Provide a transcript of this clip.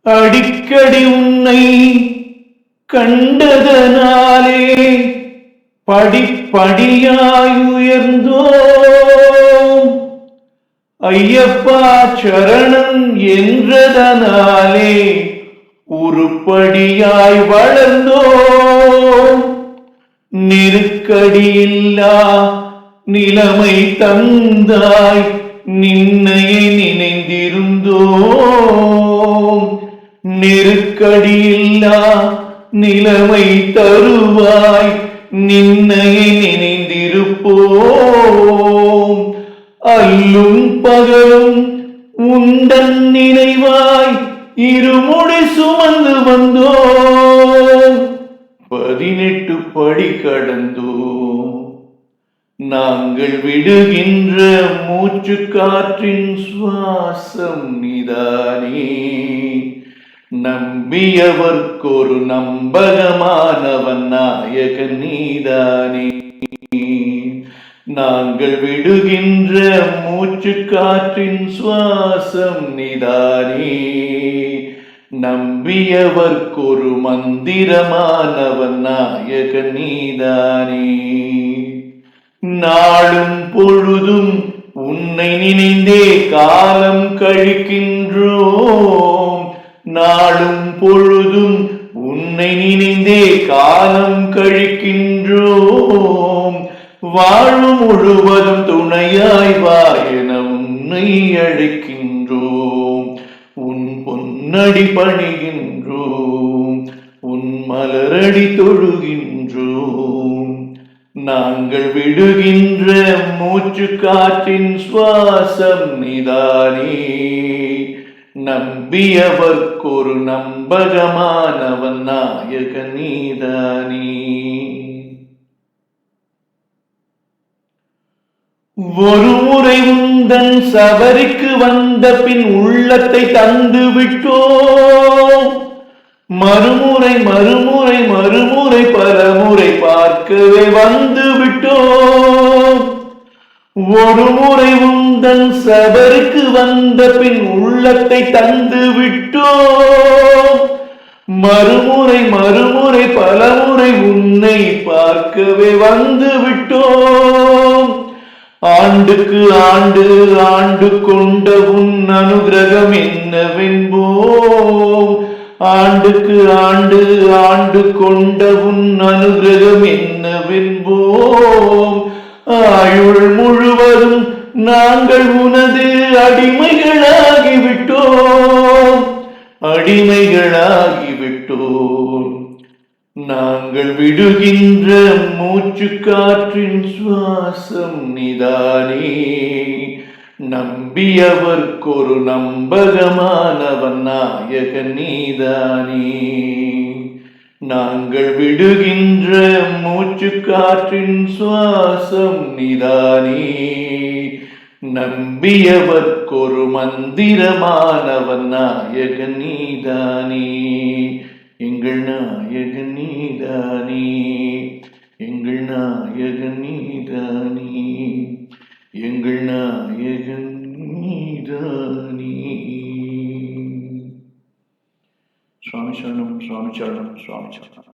அடிக்கடி உன்னை கண்டதனாலே படிப்படியாய் உயர்ந்தோம். ஐயப்பா சரணம் என்றதனாலே உருப்படியாய் வளர்ந்தோம். நெருக்கடியில்லா நிலைமை தந்தாய், நின்னையே நினைந்திருந்தோம். நெருக்கடியில்லா நிலைமை தருவாய், நின்னையே நினைந்திருப்போம். அல்லும் பகலும் உண்டன் நினைவாய் இருமுடி சுமந்து வந்தோம். 18 படி கடந்தோம். நாங்கள் விடுகின்ற மூச்சு காற்றின் சுவாசம் நீதானே. நம்பியவர்க்கொரு நம்பகமானவன் நாயகன் நீதானே. நாங்கள் விடுகின்ற மூச்சு காற்றின் சுவாசம் நீதானே. நம்பியவர்க்கொரு மந்திரமானவன் நாயகன் நீதானே. நாளும் பொழுதும் உன்னை நினைந்தே காலம் கழிக்கின்றோம். நாளும் பொழுதும் உன்னை நினைந்தே காலம் கழிக்கின்றோம். வாழ்வு முழுவதும் துணையாய் வா என உன்னை அழைக்கின்றோம். உன் பொன்னடி பணிகின்றோம், உன் மலரடி தொழுகின்றோம். நாங்கள் விடுகின்ற மூச்சு காற்றின் சுவாசம் நீதானே. நம்பியவர்க்கொரு நம்பகமானவன் நாயகன் நீதானே. ஒரு முறை உந்தன் சபரிக்கு வந்த பின் உள்ளத்தை தந்து விட்டோம். மறுமுறை மறுமுறை மறுமுறை பலமுறை பார்க்கவே வந்து விட்டோம். ஒரு முறை உந்தன் சபருக்கு வந்த பின் உள்ளத்தை தந்து விட்டோம். மறுமுறை மறுமுறை பலமுறை உன்னை பார்க்கவே வந்து விட்டோம். ஆண்டுக்கு ஆண்டு ஆண்டு கொண்ட உன் அனுகிரகம் என்னவென்போம். ஆண்டுக்கு ஆண்டு ஆண்டு கொண்ட உன் அனுகிரகம் என்னவென்போம். ஆயுள் முழுவதும் நாங்கள் உனது அடிமைகளாகிவிட்டோம். அடிமைகளாகிவிட்டோம். நாங்கள் விடுகின்ற மூச்சு காற்றின் சுவாசம் நீதானே. நம்பியவர்க்கொரு நம்பகமானவன் நாயகன் நீதானே. நாங்கள் விடுகின்ற மூச்சு காற்றின் சுவாசம் நீதானே. நம்பியவர்க்கொரு மந்திரமானவன் நாயகன் நீதானே. எங்கள் நாயகன் நீதானே. எங்கள் நாயகன் நீதானே. எங்கள் நாயகன் நீதானே. சுவாமி சரணம், சுவாமி சரணம், சுவாமி சரணம்.